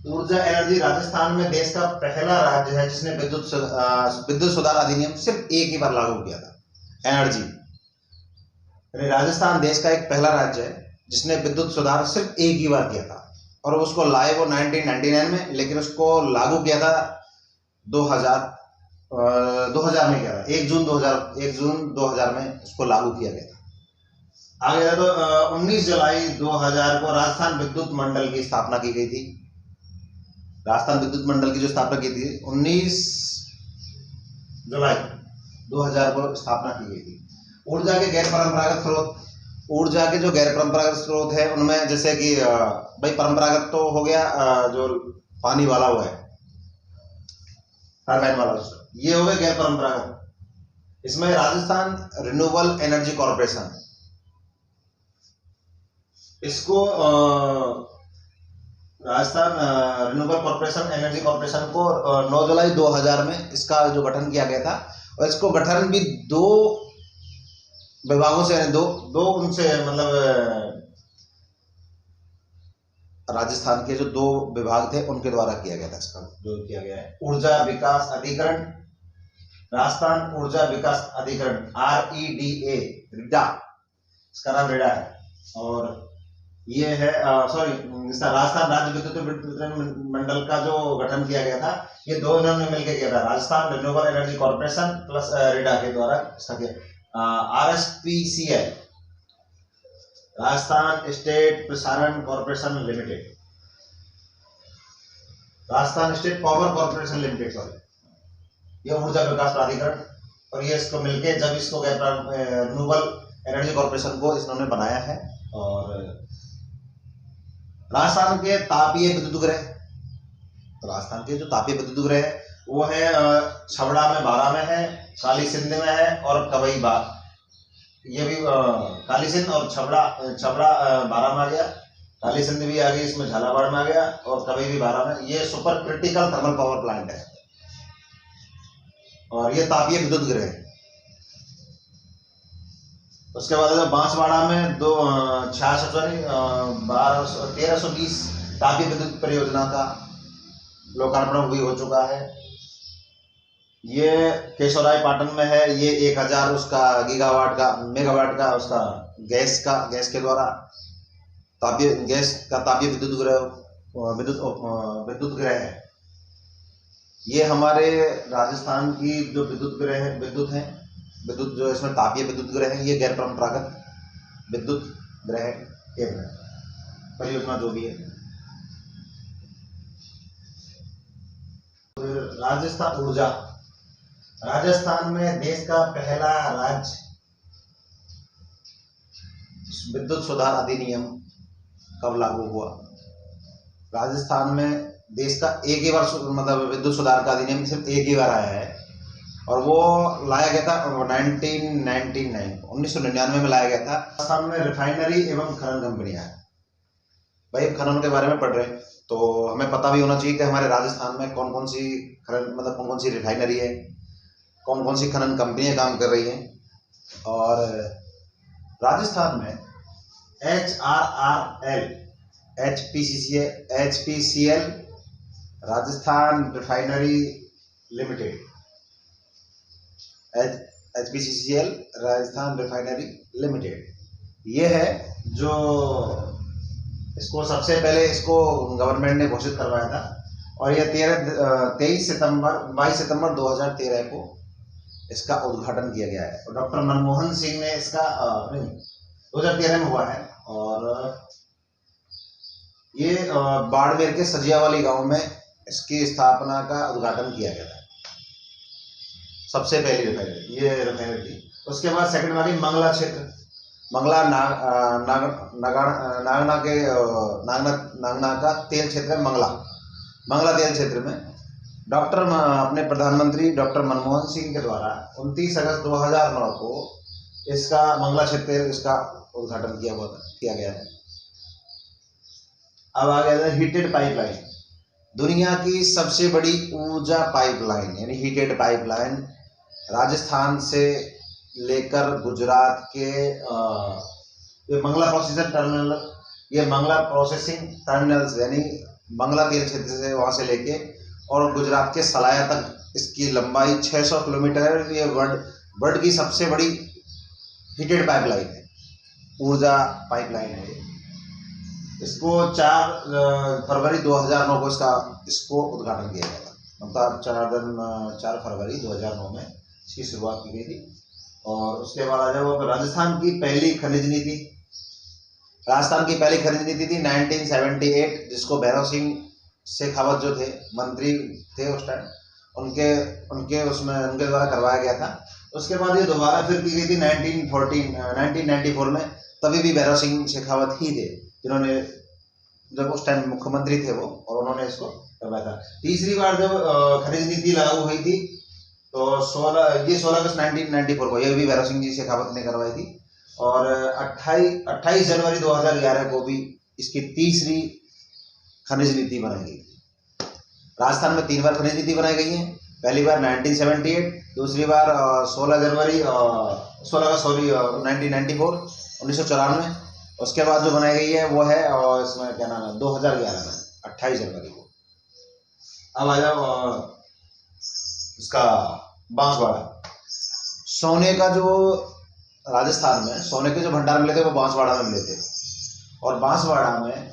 ऊर्जा एनर्जी राजस्थान में देश का पहला राज्य है जिसने विद्युत सुधार अधिनियम सिर्फ एक ही बार लागू किया था। एनर्जी यानी राजस्थान देश का एक पहला राज्य है जिसने विद्युत सुधार सिर्फ एक ही बार किया था, और उसको लाए वो 1999 में, लेकिन उसको लागू किया था 2000 में किया था। 1 जून 2000 में उसको लागू किया गया था। आगे तो 19 जुलाई 2000 को राजस्थान विद्युत मंडल की स्थापना की गई थी। राजस्थान विद्युत मंडल की जो स्थापना की थी 19 जुलाई 2000 को स्थापना की गई थी। ऊर्जा के गैर परंपरागत स्रोत, ऊर्जा के जो गैर परंपरागत स्रोत है उनमें जैसे कि भाई परंपरागत तो हो गया जो पानी वाला हुआ है, टरबाइन वाला, ये हो गया गैर परंपरागत। इसमें राजस्थान रिन्यूएबल एनर्जी कॉर्पोरेशन, इसको Rajasthan renewable corporation energy corporation को 9 जुलाई 2000 में इसका जो गठन किया गया था, और इसको गठन भी 2 विभागों से, दो उनसे मतलब राजस्थान के जो 2 विभाग थे उनके द्वारा किया गया था। इसका जो किया गया है ऊर्जा विकास अधिकरण, राजस्थान ऊर्जा विकास अधिकरण REDA, रिडा, इसका नाम रिडा है। और ये है राजस्थान राज्य विद्युत वितरण मंडल का जो गठन किया गया था, ये 2 इन्होंने मिलकर किया था, Rajasthan renewable energy corporation plus रिडा के द्वारा इसका किया। RSPCL, राजस्थान स्टेट प्रसारण corporation limited, Rajasthan state power corporation limited, sorry, ये ऊर्जा विकास प्राधिकरण, और ये इसको मिलके जब इसको रिन्यूएबल एनर्जी कॉर्पोरेशन को इन्होंने बनाया है। और राजस्थान के तापीय विद्युत गृह, तो राजस्थान के जो तापीय विद्युत गृह है वो है छबड़ा में 12 में है, काली सिंध में है, और कवई बाग, ये भी काली सिंध और छबड़ा 12 में आ गया, काली सिंध भी आ गई, इसमें झालावाड़ में आ गया, और कवई भी 12 में। ये super critical thermal power plant है, और ये तापीय विद्युत गृह है। उसके बाद बांसवाड़ा में 1320 तापीय विद्युत परियोजना का लोकार्पण भी हो चुका है। ये केशवराय पाटन में है, ये 1000 उसका मेगावाट का उसका गैस के द्वारा तापीय विद्युत गृह है। ये हमारे राजस्थान की जो विद्युत जो इसमें तापीय विद्युत गृह है, ये गैर परंपरागत विद्युत गृह केंद्र परियोजना जो भी है। राजस्थान ऊर्जा, राजस्थान में देश का पहला राज्य विद्युत सुधार अधिनियम कब लागू हुआ? राजस्थान में देश का एक ही बार मतलब विद्युत सुधार का अधिनियम सिर्फ एक ही बार आया है, और वो लाया गया था 1999 में लाया गया था। राजस्थान में रिफाइनरी एवं खनन कंपनियां हैं। भाई खनन के बारे में पढ़ रहे हैं तो हमें पता भी होना चाहिए कि हमारे राजस्थान में कौन कौन सी रिफाइनरी है, कौन कौन सी खनन कंपनियां काम कर रही हैं। और राजस्थान में HRRL, HPCL, Rajasthan refinery limited, HPCL Rajasthan refinery limited, ये है जो इसको सबसे पहले इसको गवर्नमेंट ने घोषित करवाया था, और ये 22 सितंबर 2013 को इसका उद्घाटन किया गया है। डॉक्टर मनमोहन सिंह ने इसका 2013 में हुआ है, और ये बाड़मेर के सजियावाली गांव में इसकी स्थापना का उद्घाटन किया गया था, सबसे पहली रिफाइनरी, ये रिफाइनरी थी। उसके बाद सेकंड में आ गई मंगला क्षेत्र, नागना का तेल क्षेत्र है, मंगला तेल क्षेत्र में अपने प्रधानमंत्री डॉक्टर मनमोहन सिंह के द्वारा 29 अगस्त 2009 को इसका मंगला क्षेत्र इसका उद्घाटन किया गया है। अब आ गया हीटेड पाइपलाइन, दुनिया की सबसे बड़ी ऊर्जा पाइपलाइन यानी हीटेड पाइपलाइन राजस्थान से लेकर गुजरात के ये मंगला प्रोसेसिंग टर्मिनल्स यानी बंगला तेल क्षेत्र से वहाँ से लेके और गुजरात के सलाया तक इसकी लंबाई 600 किलोमीटर है। ये वर्ल्ड की सबसे बड़ी हीटेड पाइपलाइन है, ऊर्जा पाइपलाइन है। इसको 4 फरवरी 2009 को इसको उद्घाटन किया गया था, मतलब 4 फरवरी 2009 में इसकी शुरुआत की गई थी। और उसके बाद आ जाओ राजस्थान की पहली खनिज नीति। राजस्थान की पहली खनिज नीति थी 1978, जिसको भैरव सिंह शेखावत जो थे मंत्री थे उस टाइम, उनके द्वारा करवाया गया था। उसके बाद ये दोबारा फिर की गई थी 1994 में, तभी भी भैरव सिंह शेखावत ही थे जिन्होंने, जब उस टाइम मुख्यमंत्री थे वो, और उन्होंने इसको करवाया था। तीसरी बार जब खनिज नीति लागू हुई थी तो 16 अगस्त 1994 को, ये भी भैरव सिंह जी शेखावत ने करवाई थी। और 28 जनवरी 2011 को भी इसकी तीसरी खनिज नीति बनाई गई। राजस्थान में 3 बार खनिज नीति बनाई गई है। पहली बार 1978, दूसरी बार 16 अगस्त 1994। उसके बाद जो बनाई गई है वो है, और इसमें क्या नाम है, 2011 में 28 जनवरी को। अब आ जाओ इसका बांसवाड़ा। सोने का जो राजस्थान में सोने के जो भंडार मिले थे वो बांसवाड़ा में मिले थे। और बांसवाड़ा में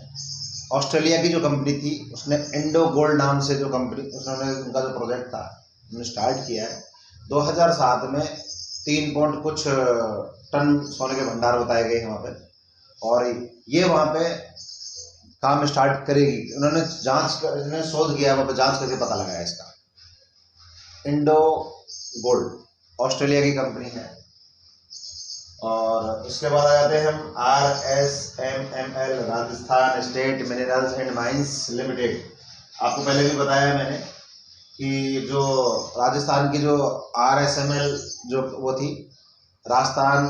ऑस्ट्रेलिया की जो कंपनी थी, उसने इंडो गोल्ड नाम से जो कंपनी, उसने उनका जो प्रोजेक्ट था उन्होंने स्टार्ट किया है। 2007 में 3 पॉइंट कुछ टन सोने के भंडार बताए गए हैं वहाँ पे, और ये वहाँ पे काम स्टार्ट करेगी। उन्होंने शोध किया, वहाँ पे जांच करके पता लगाया इसका। इंडो गोल्ड ऑस्ट्रेलिया की कंपनी है। और इसके बाद आ जाते हैं हम RSMML, Rajasthan state minerals and mines limited. आपको पहले भी बताया मैंने कि जो राजस्थान की जो RSML जो वो थी, राजस्थान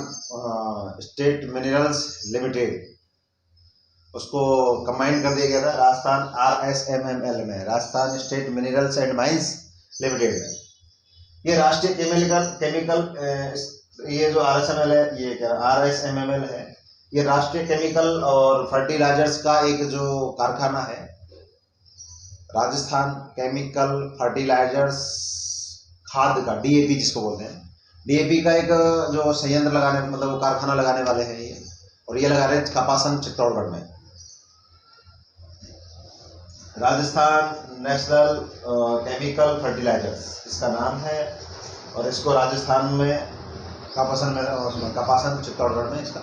स्टेट मिनरल्स लिमिटेड, उसको कंबाइन कर दिया गया था राजस्थान RSMML में, Rajasthan state minerals and mines limited में। ये राष्ट्रीय केमिकल ये जो RSML है, ये क्या RSMML है, ये राष्ट्रीय केमिकल और फर्टिलाइजर्स का एक जो कारखाना है। राजस्थान केमिकल फर्टिलाइजर्स, खाद का, DAP जिसको बोलते हैं, DAP का एक जो संयंत्र लगाने, मतलब वो कारखाना लगाने वाले हैं ये। और ये लगा रहे हैं कपासन, चित्तौड़गढ़ में। राजस्थान नेशनल केमिकल फर्टिलाइजर्स इसका नाम है, और इसको राजस्थान में कपासन चित्तौड़गढ़ में इसका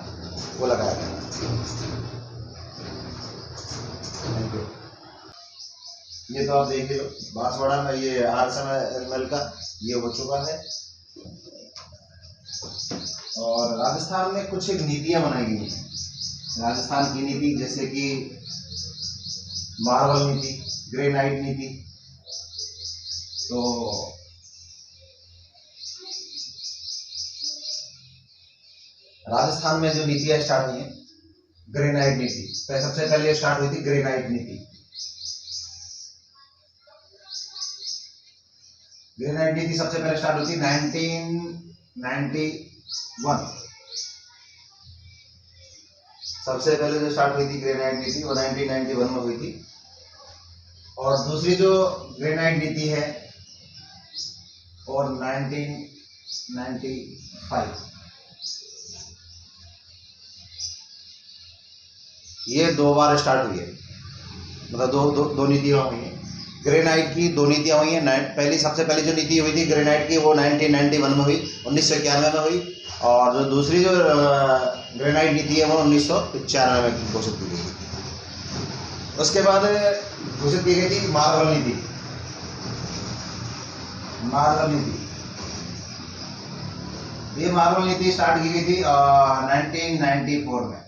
वो लगाया गया। Thank you. ये तो आप देख लो, बांसवाड़ा में ये RSMML का ये हो चुका है। और राजस्थान में कुछ एक नीतियां बनाई गई हैं। राजस्थान की नीति जैसे कि मार्बल नीति, ग्रेनाइट नीति। तो राजस्थान में जो नीतियां स्टार्ट हुई है, ग्रेनाइट नीति सबसे पहले स्टार्ट हुई थी। ग्रेनाइट नीति सबसे पहले स्टार्ट हुई थी 1991। सबसे पहले जो स्टार्ट हुई थी ग्रेनाइट नीति वो 1991 में हुई थी। और दूसरी जो ग्रेनाइट नीति है और 1995, ये 2 बार स्टार्ट हुई है, मतलब दो नीतियां हुई हैं। ग्रेनाइट की 2 नीतियां हुई हैं। सबसे पहली जो नीति हुई थी ग्रेनाइट की वो 1991 में हुई, 1991 में हुई। और जो दूसरी जो ग्रेनाइट नीति है वो 1995 में घोषित की गई। उसके बाद घोषित की गई थी मार्बल नीति। ये मार्बल नीति स्टार्ट की गई थी 1994 में।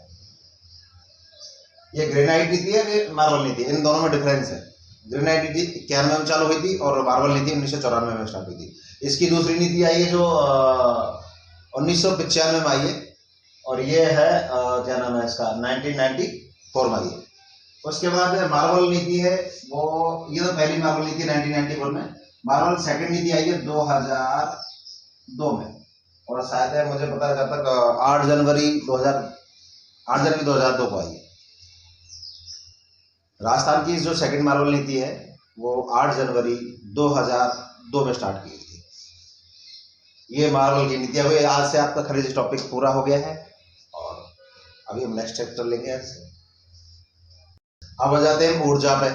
ये ग्रेनाइट नीति है, ये मार्बल नीति, इन दोनों में डिफरेंस है। ग्रेनाइट नीति 91 में चालू हुई थी और मार्बल नीति 1994 में स्टार्ट हुई थी। इसकी दूसरी नीति आई है जो 1995 में आई है, और ये है क्या नाम है इसका, 1994 में आई है। उसके बाद मार्बल नीति है वो, ये तो पहली मार्बल नीति 1994 में। मार्बल सेकंड नीति आई है 2002 में, और शायद है मुझे पता है जब तक 8 जनवरी 2002 को आई है। राजस्थान की जो सेकंड मार्वल नीति है वो 8 जनवरी 2002 में स्टार्ट की थी। ये मार्वल की नीति हुई। आज से आपका खरीद टॉपिक पूरा हो गया है और अभी हम नेक्स्ट चैप्टर लेंगे। अब आ जाते हैं ऊर्जा पे।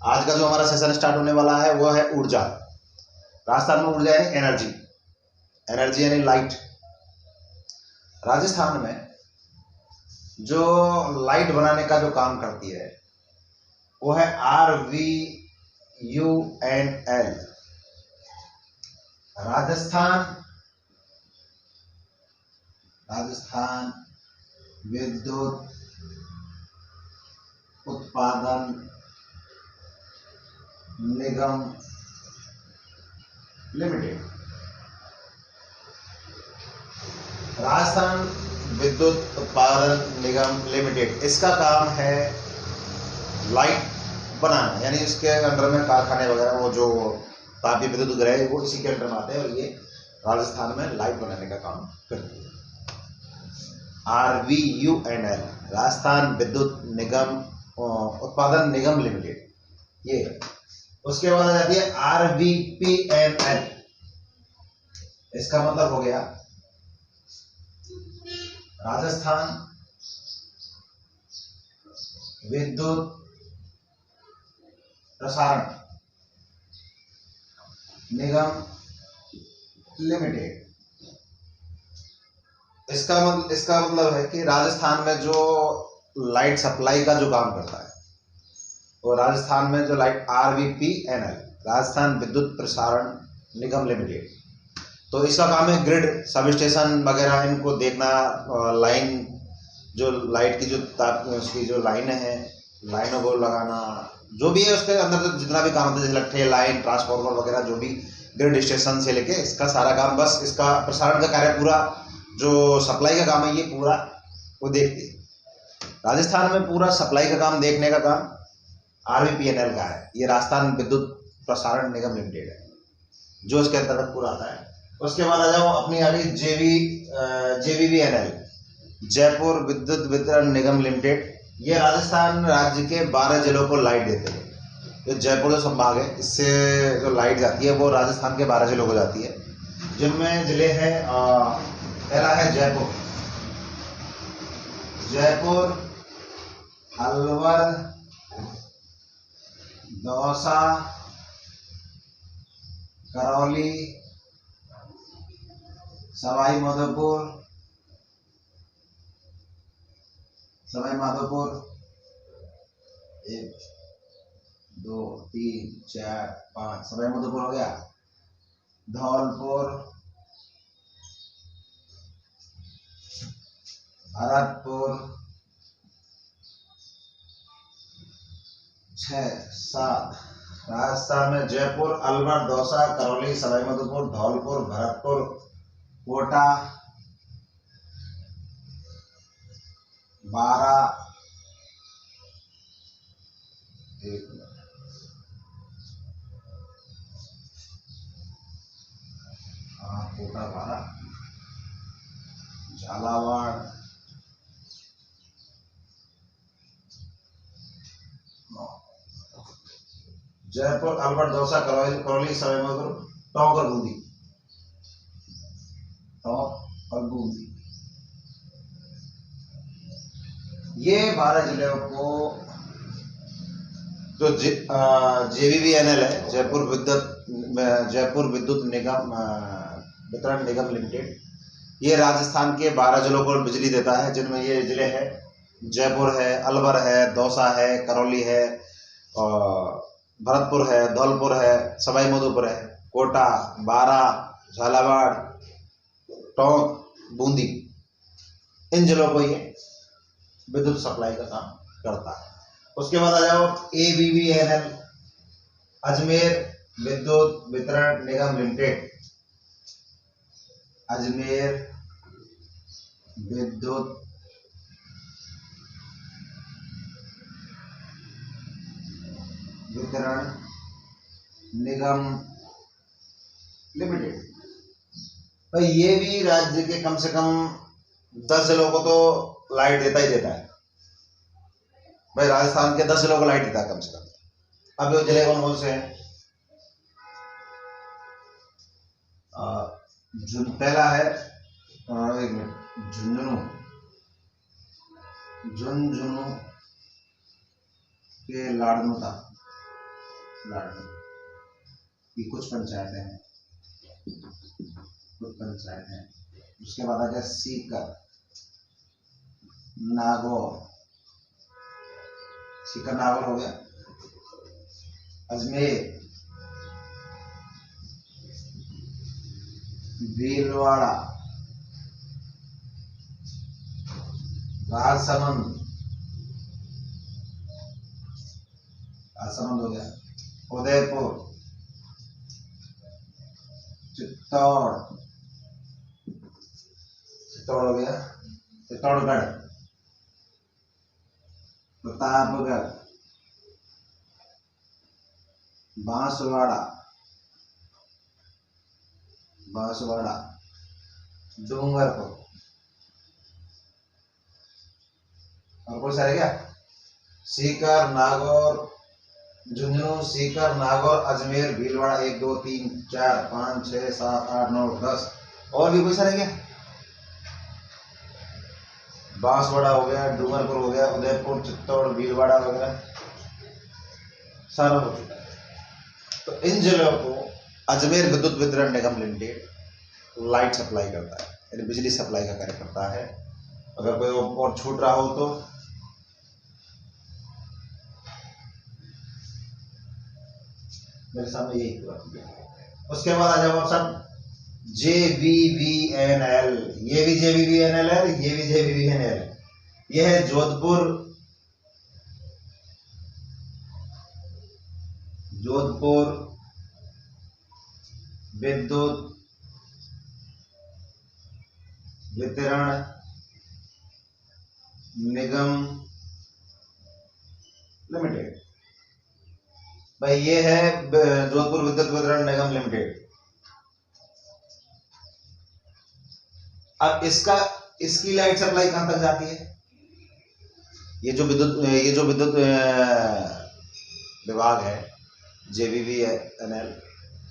आज का जो हमारा सेशन स्टार्ट होने वाला है वो है ऊर्जा। राजस्थान में ऊर्जा यानी एनर्जी, एनर्जी यानी लाइट। राजस्थान में जो लाइट बनाने का जो काम करती है वो है RVUNL, राजस्थान विद्युत उत्पादन निगम लिमिटेड। राजस्थान विद्युत उत्पादन निगम लिमिटेड, इसका काम है लाइट बनाना, यानी इसके अंडर में कारखाने वगैरह वो जो तापीय विद्युत गृह वो इसी के अंडर में आते हैं और ये राजस्थान में लाइट बनाने का काम करती है। RVUNL, राजस्थान विद्युत निगम उत्पादन निगम लिमिटेड, ये। उसके बाद आ जाती है RVPNL, इसका मतलब हो गया राजस्थान विद्युत प्रसारण निगम लिमिटेड। इसका मतलब है कि राजस्थान में जो लाइट सप्लाई का जो काम करता है और राजस्थान में जो लाइट RVPNL, राजस्थान विद्युत प्रसारण निगम लिमिटेड, तो इसका काम है ग्रिड, सब स्टेशन वगैरह इनको देखना, लाइन जो लाइट की जो उसकी जो लाइनें हैं, लाइनों को लगाना, जो भी है उसके अंदर तो जितना भी काम होता है, जैसे लट्ठे, लाइन, ट्रांसफार्मर वगैरह, जो भी ग्रिड स्टेशन से लेके इसका सारा काम, बस इसका प्रसारण का कार्य पूरा, जो सप्लाई का काम है ये पूरा वो देखती है। राजस्थान में पूरा सप्लाई का काम देखने का काम RVPNL का है। ये राजस्थान विद्युत प्रसारण निगम लिमिटेड है जो इसके अंतर्गत पूरा आता है। उसके बाद आ जाओ अपनी आगे JVBNL, जयपुर विद्युत वितरण निगम लिमिटेड। ये राजस्थान राज्य के 12 जिलों को लाइट देते हैं। जो जयपुर जो संभाग है इससे जो लाइट जाती है वो राजस्थान के 12 जिलों को जाती है, जिनमें जिले हैं, पहला है जयपुर, अलवर, दौसा, करौली, सवाई माधोपुर, 1 2 3 4 5 सवाई माधोपुर हो गया, धौलपुर, भरतपुर, 6 7। राजस्थान में जयपुर, अलवर, दौसा, करौली, सवाई माधोपुर, धौलपुर, भरतपुर, कोटा, 12, कोटा 12, झालावाड़, जयपुर, अलवर, दौसा, करौली, सवाई माधोपुर, टोंक और बूंदी, ये 12 जिलों को जो JVBNL है, जयपुर विद्युत निगम वितरण निगम लिमिटेड, ये राजस्थान के 12 जिलों को बिजली देता है, जिनमें ये जिले हैं जयपुर है, अलवर है, दौसा है, करौली है, भरतपुर है, धौलपुर है, सवाई माधोपुर है, कोटा, 12, झालावाड़, टोंक, बूंदी, इन जिलों को ये विद्युत सप्लाई का काम करता है। उसके बाद आ जाओ AVBNL, अजमेर विद्युत वितरण निगम लिमिटेड, अजमेर विद्युत वितरण निगम लिमिटेड। भाई ये भी राज्य के कम से कम 10 जिलों को तो लाइट देता ही देता है। भाई राजस्थान के 10 जिलों को लाइट देता है कम से कम। अब वो जिले कौन से हैं? पहला है एक मिनट, झुंझुनू के लाड़नूता, ये कुछ पंचायतें हैं, उसके बाद आ गया सीकर नागौर हो गया, अजमेर, भीलवाड़ा, राजसमंद हो गया, उदयपुर, चित्तौड़ हो गया, चित्तौड़गढ़, प्रतापगढ़, बांसवाड़ा, डूंगरपुर, और कोई सारे क्या? सीकर, नागौर, झुंझुनू, सीकर, नागौर, अजमेर, भीलवाड़ा, 1 2 3 4 5 6 7 8 9 10, और भी कोई सारे क्या? बांसवाड़ा हो गया, डूंगरपुर हो गया, उदयपुर, चित्तौड़, भीलवाड़ा वगैरह सारा हो चुका है। तो इन जिलों को अजमेर विद्युत वितरण निगम लिमिटेड लाइट सप्लाई करता है, यानी बिजली सप्लाई का कार्य करता है। अगर कोई और छूट रहा हो तो मेरे सामने यही पूरा। उसके बाद आ जाओ ऑप्शन JVVNL, ये भी JVVNL है, ये भी JVVNL है। ये है जोधपुर विद्युत वितरण निगम लिमिटेड। भाई ये है जोधपुर विद्युत वितरण निगम लिमिटेड। अब इसकी लाइट सप्लाई कहां तक जाती है? ये जो विद्युत विभाग है JVVNL,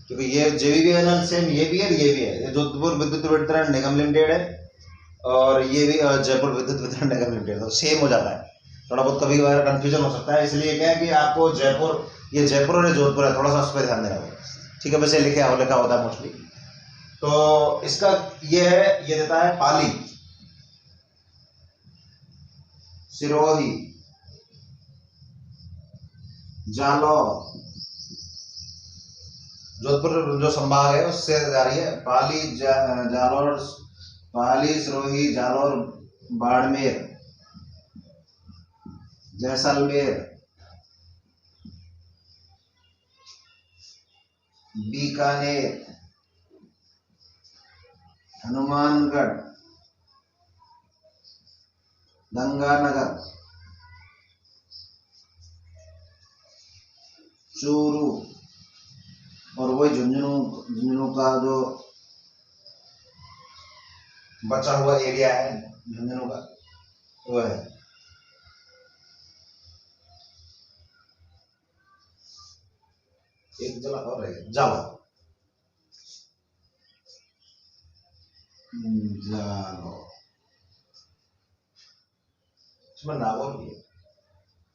क्योंकि ये JVVNL सेम ये भी है, ये जोधपुर विद्युत वितरण निगम लिमिटेड है, और ये भी जयपुर विद्युत वितरण निगम लिमिटेड, तो सेम हो जाता है। थोड़ा बहुत कभी कभार कंफ्यूजन हो सकता है, इसलिए क्या है कि आपको ये जयपुर और जोधपुर है, थोड़ा सा उस पर ध्यान देना होगा। ठीक है, वैसे लिखा होता है मोस्टली। तो इसका ये है, ये देता है पाली, सिरोही, जालौर, जोधपुर जो संभाग है उससे जा रही है, पाली, सिरोही, जालौर, बाड़मेर, जैसलमेर, बीकानेर, हनुमानगढ़, गंगानगर, चूरू, और वही झुंझुनू का जो बचा हुआ एरिया है झुंझुनू का, वो है एक जिला और है जालौर। इसमें नागौर भी है,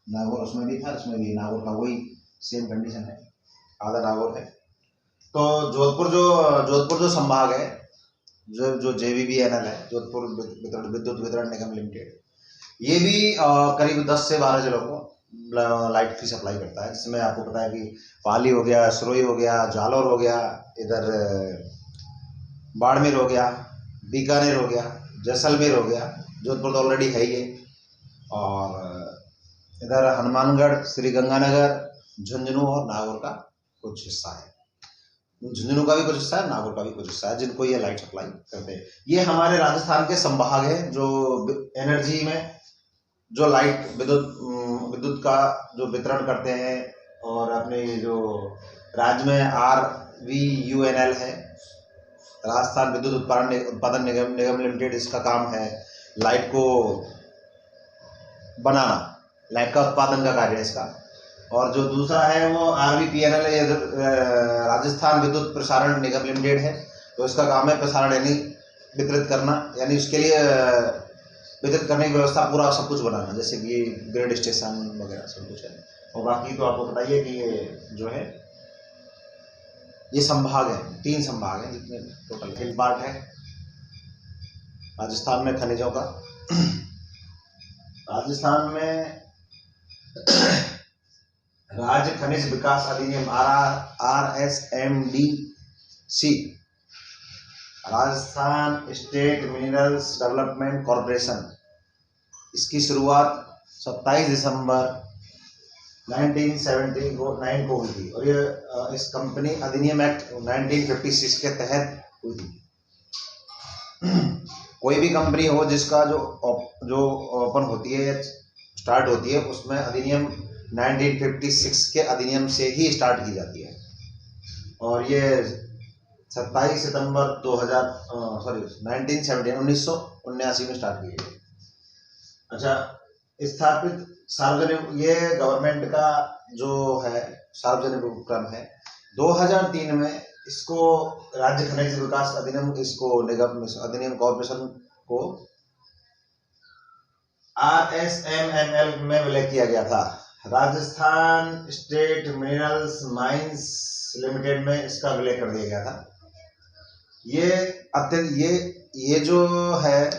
नागौर उसमें भी था, इसमें भी नागौर का वही सेम कंडीशन है, आधा नागौर है। तो जोधपुर जो संभाग है, जो JVVNL है, जोधपुर विद्युत वितरण निगम लिमिटेड, ये भी करीब 10 से 12 जिलों को लाइट की सप्लाई करता है, जिसमें आपको पता है कि पाली हो गया, सिरोही हो गया, जालौर हो गया, इधर बाड़मेर हो गया, बीकानेर हो गया, जैसलमेर हो गया, जोधपुर तो ऑलरेडी है ही है, और इधर हनुमानगढ़, श्री गंगानगर, झुंझुनू और नागौर का कुछ हिस्सा है। झुंझुनू का भी कुछ हिस्सा है, नागौर का भी कुछ हिस्सा है, जिनको ये लाइट सप्लाई करते हैं। ये हमारे राजस्थान के संभाग है जो एनर्जी में जो लाइट विद्युत का जो वितरण करते हैं, और अपने जो राज्य में RVUNL है, राजस्थान विद्युत उत्पादन निगम लिमिटेड, इसका काम है लाइट को बनाना, लाइट का उत्पादन का कार्य है इसका। और जो दूसरा है वो RVPNL राजस्थान विद्युत प्रसारण निगम लिमिटेड है। तो इसका काम है प्रसारण यानी वितरित करना, यानी उसके लिए वितरित करने की व्यवस्था पूरा सब कुछ बनाना, जैसे कि ग्रिड स्टेशन वगैरह सब कुछ है। और बाकी तो आपको बताइए कि ये जो है ये संभाग है, 3 संभाग हैं जितने टोटल 3 पार्ट है राजस्थान में खनिजों का। राजस्थान में राज्य खनिज विकास अधिनियम RSMDC, Rajasthan state minerals development corporation, इसकी शुरुआत 27 दिसंबर 1979 को हुई थी। और ये इस कंपनी अधिनियम एक्ट 1956 के तहत हुई थी। कोई भी कंपनी हो जिसका जो ओपन होती है, स्टार्ट होती है, उसमें अधिनियम 1956 के अधिनियम से ही स्टार्ट की जाती है। और ये 27 सितंबर 1979 में स्टार्ट की गई। अच्छा, स्थापित सार्वजनिक, ये गवर्नमेंट का जो है सार्वजनिक उपक्रम है। 2003 में इसको राज्य खनिज विकास अधिनियम, इसको निगम अधिनियम कॉर्पोरेशन को RSMML में विलय किया गया था। Rajasthan state minerals mines limited में इसका विलय कर दिया गया था। ये जो है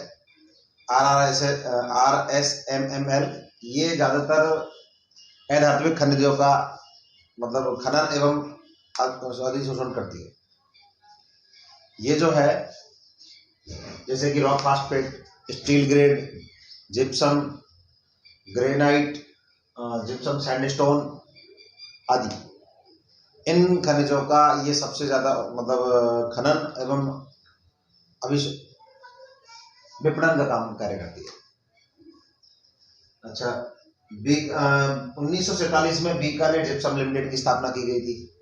RSMML, ये ज़्यादातर अधात्विक खनिजों का मतलब खनन एवं अधिशोषण करती है। ये जो है जैसे कि rock phosphate, steel grade, gypsum, granite, gypsum sandstone आदि, इन खनिजों का ये सबसे ज़्यादा मतलब खनन एवं विपणन का काम कार्य करती है। अच्छा, 1947 में बीकानेर जिप्सम लिमिटेड की स्थापना की गई थी।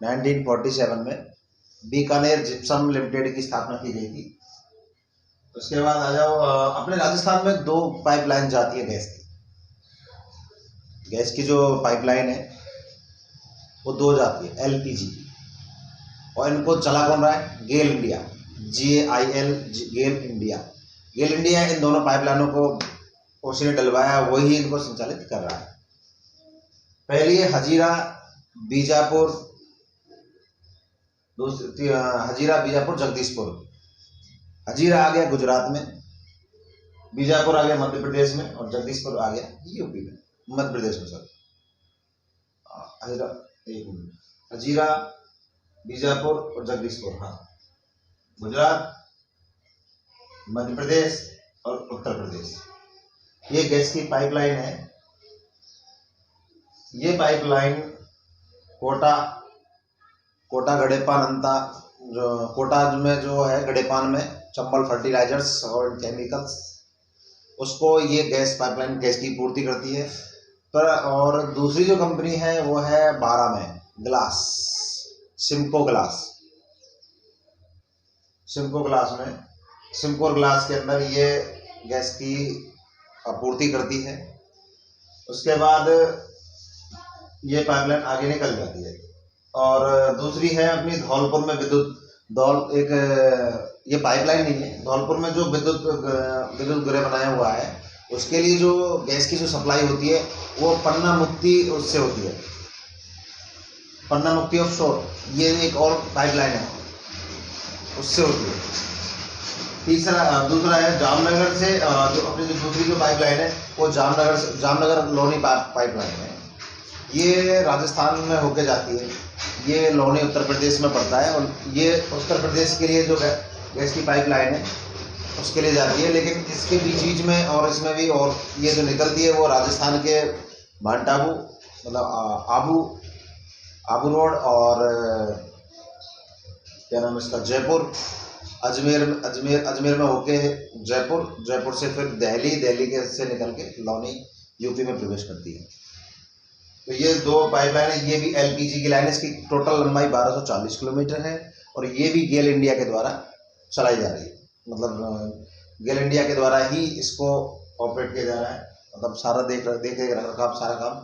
1947 में बीकानेर जिप्सम लिमिटेड की स्थापना की गई थी। उसके बाद आ जाओ, अपने राजस्थान में 2 पाइपलाइन जाती है गैस की जो पाइपलाइन है वो 2 जाती है LPG की। और इनको चला कौन रहा है? GAIL India, GAIL, GAIL India. GAIL India इन दोनों पाइपलाइनों को उसने डलवाया, वही इनको संचालित कर रहा है। पहली है हजीरा बीजापुर, दूसरी हजीरा बीजापुर जगदीशपुर। हजीरा आ गया गुजरात में, बीजापुर आ गया मध्य प्रदेश में, और जगदीशपुर आ गया यूपी में, मध्य प्रदेश में। सर हजीरा बीजापुर और जगदीशपुर, हाँ, गुजरात, मध्य प्रदेश और उत्तर प्रदेश। ये गैस की पाइपलाइन है। ये पाइपलाइन कोटा गड़ेपान जो कोटा में जो है गड़ेपान में चंबल फर्टिलाइजर्स और केमिकल्स, उसको ये गैस पाइपलाइन गैस की पूर्ति करती है। पर और दूसरी जो कंपनी है वो है 12 में ग्लास, सिम्को ग्लास के अंदर ये गैस की आपूर्ति करती है। उसके बाद ये पाइपलाइन आगे निकल जाती है। और दूसरी है अपनी धौलपुर में ये पाइपलाइन नहीं है, धौलपुर में जो विद्युत गृह बनाया हुआ है, उसके लिए जो गैस की जो सप्लाई होती है वो पन्ना मुक्ति उससे होती है, पन्ना मुक्ति ऑफ शोर, ये एक और पाइपलाइन है, उससे होती है। दूसरा है जामनगर से जो अपनी जो दूसरी जो पाइपलाइन है वो जामनगर लोनी पाइपलाइन है। ये राजस्थान में होके जाती है, ये लोनी उत्तर प्रदेश में पड़ता है। और ये उत्तर प्रदेश के लिए जो गैस की पाइपलाइन है उसके लिए जाती है। लेकिन इसके बीच में और इसमें भी और ये जो निकलती है वो राजस्थान के माउंट आबू मतलब आबू रोड और क्या नाम इसका जयपुर, अजमेर में होके जयपुर से फिर दिल्ली के से निकल के लोनी यूपी में प्रवेश करती है। तो ये 2 पाइपलाइन है। ये भी LPG की लाइन है, इसकी टोटल लंबाई 1240 किलोमीटर है। और ये भी गेल इंडिया के द्वारा चलाई जा रही है, मतलब गेल इंडिया के द्वारा ही इसको ऑपरेट किया जा रहा है। मतलब सारा देख रख रखाव सारा काम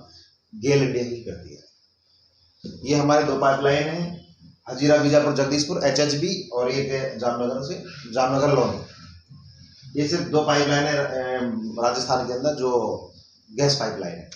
गेल इंडिया ही करती है। ये हमारे 2 पाइपलाइन हैं, हजीरा बीजापुर जगदीशपुर HHB, और एक है जामनगर लोनी। ये सिर्फ 2 पाइपलाइन है राजस्थान के अंदर जो गैस पाइपलाइन है।